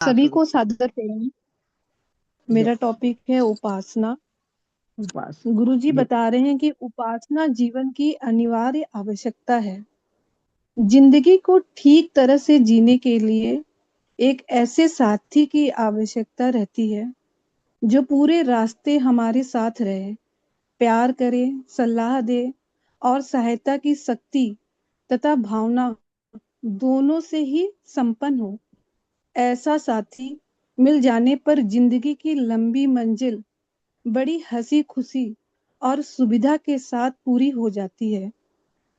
हाँ, सभी शुरू। को सादर प्रणाम। जो मेरा टॉपिक है उपासना। बस। गुरुजी जो बता रहे हैं कि उपासना जीवन की अनिवार्य आवश्यकता है। जिंदगी को ठीक तरह से जीने के लिए एक ऐसे साथी की आवश्यकता रहती है जो पूरे रास्ते हमारे साथ रहे, प्यार करे, सलाह दे और सहायता की शक्ति तथा भावना दोनों से ही संपन्न हो। ऐसा साथी मिल जाने पर जिंदगी की लंबी मंजिल बड़ी हंसी खुशी और सुविधा के साथ पूरी हो जाती है।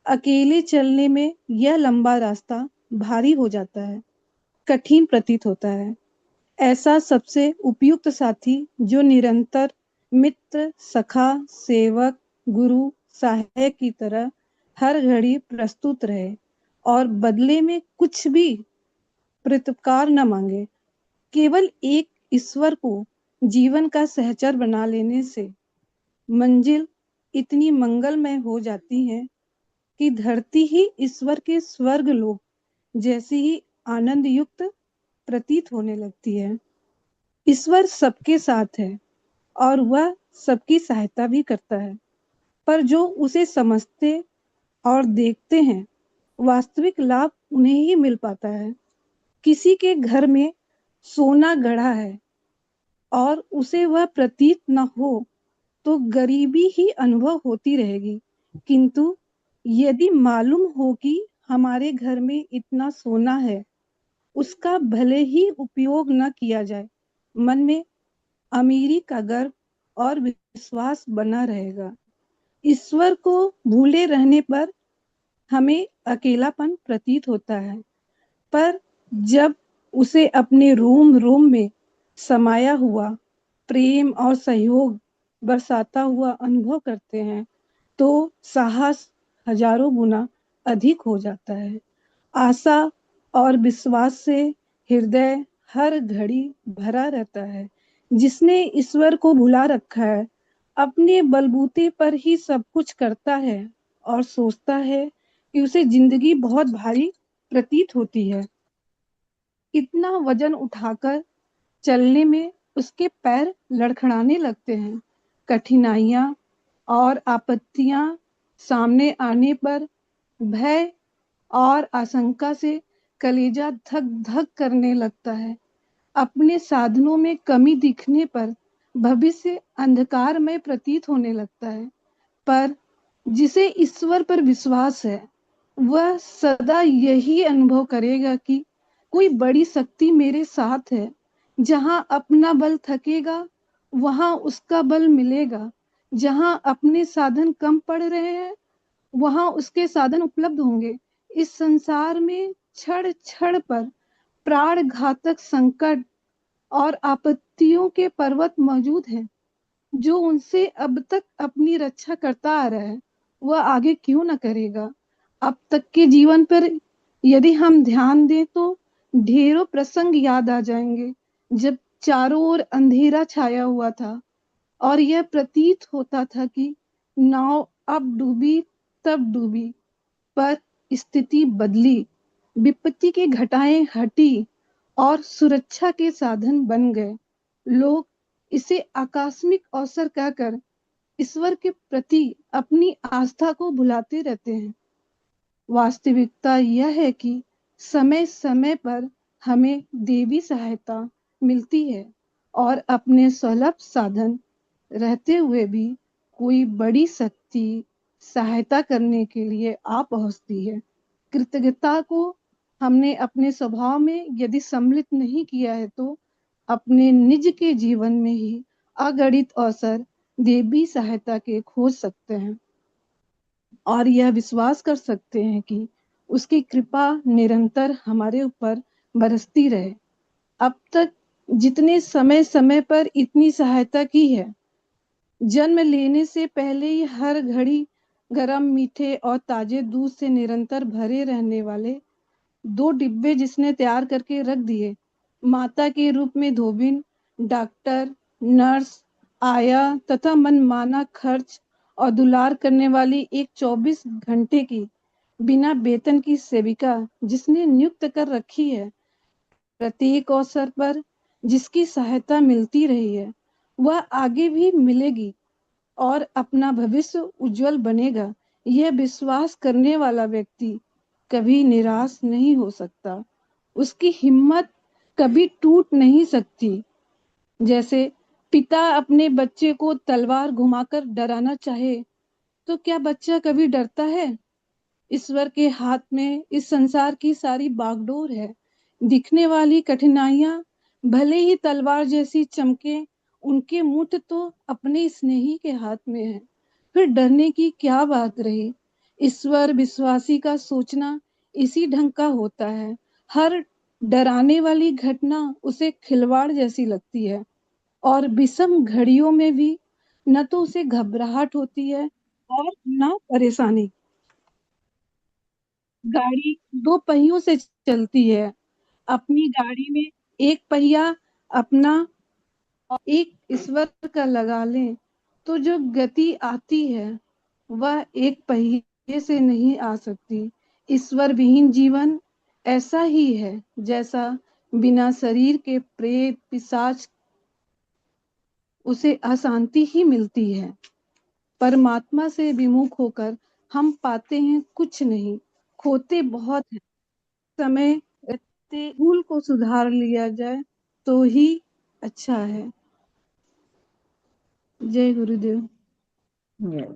अकेले चलने में यह लंबा रास्ता भारी हो जाता है, कठिन प्रतीत होता है। ऐसा सबसे उपयुक्त साथी जो निरंतर मित्र, सखा, सेवक, गुरु, सहायक की तरह हर घड़ी प्रस्तुत रहे और बदले में कुछ भी प्रतिपकार न मांगे। केवल एक ईश्वर को जीवन का सहचर बना लेने से मंजिल इतनी मंगलमय हो जाती है कि धरती ही ईश्वर के स्वर्ग लोक जैसी ही आनंद युक्त प्रतीत होने लगती है। ईश्वर सबके साथ है और वह सबकी सहायता भी करता है, पर जो उसे समझते और देखते हैं, वास्तविक लाभ उन्हें ही मिल पाता है। किसी के घर में सोना गढ़ा है और उसे वह प्रतीत न हो तो गरीबी ही अनुभव होती रहेगी। किंतु यदि मालूम हो कि हमारे घर में इतना सोना है, उसका भले ही उपयोग न किया जाए, मन में अमीरी का गर्व और विश्वास बना रहेगा। ईश्वर को भूले रहने पर हमें अकेलापन प्रतीत होता है, पर जब उसे अपने रोम रोम में समाया हुआ प्रेम और सहयोग बरसाता हुआ अनुभव करते हैं तो साहस हजारों गुना अधिक हो जाता है। आशा और विश्वास से हृदय हर घड़ी भरा रहता है। जिसने ईश्वर को भुला रखा है, अपने बलबूते पर ही सब कुछ करता है और सोचता है कि उसे जिंदगी बहुत भारी प्रतीत होती है। इतना वजन उठाकर चलने में उसके पैर लड़खड़ाने लगते हैं। कठिनाइयां और आपत्तियां सामने आने पर भय और आशंका से कलेजा धक धक करने लगता है। अपने साधनों में कमी दिखने पर भविष्य अंधकार में प्रतीत होने लगता है, पर जिसे ईश्वर पर विश्वास है, वह सदा यही अनुभव करेगा कि कोई बड़ी शक्ति मेरे साथ है। जहां अपना बल थकेगा, वहां उसका बल मिलेगा। जहां अपने साधन कम पड़ रहे हैं, वहां उसके साधन उपलब्ध होंगे। इस संसार में क्षण क्षण पर प्राण घातक संकट और आपत्तियों के पर्वत मौजूद हैं। जो उनसे अब तक अपनी रक्षा करता आ रहा है, वह आगे क्यों न करेगा। अब तक के जीवन पर यदि हम ध्यान दें तो ढेरों प्रसंग याद आ जाएंगे, जब चारों ओर अंधेरा छाया हुआ था और यह प्रतीत होता था कि नाव अब डूबी तब डूबी, पर स्थिति बदली, विपत्ति की घटाएं हटी और सुरक्षा के साधन बन गए। लोग इसे आकस्मिक अवसर कहकर ईश्वर के प्रति अपनी आस्था को भुलाते रहते हैं। वास्तविकता यह है कि समय समय पर हमें देवी सहायता मिलती है और अपने सुलभ साधन रहते हुए भी कोई बड़ी शक्ति सहायता करने के लिए आ पहुंचती है। कृतज्ञता को हमने अपने स्वभाव में यदि सम्मिलित नहीं किया है तो अपने निज के जीवन में ही अगणित अवसर देवी सहायता के खोज सकते हैं और यह विश्वास कर सकते हैं कि उसकी कृपा निरंतर हमारे ऊपर बरसती रहे। अब तक जितने समय समय पर इतनी सहायता की है, जन्म लेने से पहले ही हर घड़ी गरम मीठे और ताजे दूध से निरंतर भरे रहने वाले 2 डिब्बे जिसने तैयार करके रख दिए, माता के रूप में धोबिन, डॉक्टर, नर्स, आया तथा मनमाना खर्च और दुलार करने वाली एक 24 घंटे की बिना वेतन की सेविका जिसने नियुक्त कर रखी है, प्रत्येक अवसर पर जिसकी सहायता मिलती रही है वह आगे भी मिलेगी और अपना भविष्य उज्जवल बनेगा। यह विश्वास करने वाला व्यक्ति कभी निराश नहीं हो सकता। उसकी हिम्मत कभी टूट नहीं सकती। जैसे पिता अपने बच्चे को तलवार घुमाकर डराना चाहे तो क्या बच्चा कभी डरता है? ईश्वर के हाथ में इस संसार की सारी बागडोर है। दिखने वाली कठिनाइयां भले ही तलवार जैसी चमके, उनके मुठ तो अपने स्नेही के हाथ में है। फिर डरने की क्या बात रही? ईश्वर विश्वासी का सोचना इसी ढंग का होता है। हर डराने वाली घटना उसे खिलवाड़ जैसी लगती है और विषम घड़ियों में भी न तो उसे घबराहट होती है और न परेशानी। गाड़ी दो पहियों से चलती है। अपनी गाड़ी में एक पहिया अपना और एक ईश्वर का लगा लें तो जो गति आती है वह एक पहिए से नहीं आ सकती। ईश्वर विहीन जीवन ऐसा ही है जैसा बिना शरीर के प्रेत पिशाच, उसे अशांति ही मिलती है। परमात्मा से विमुख होकर हम पाते हैं कुछ नहीं, खोते बहुत है। समय रहते भूल को सुधार लिया जाए तो ही अच्छा है। जय गुरुदेव। Yeah.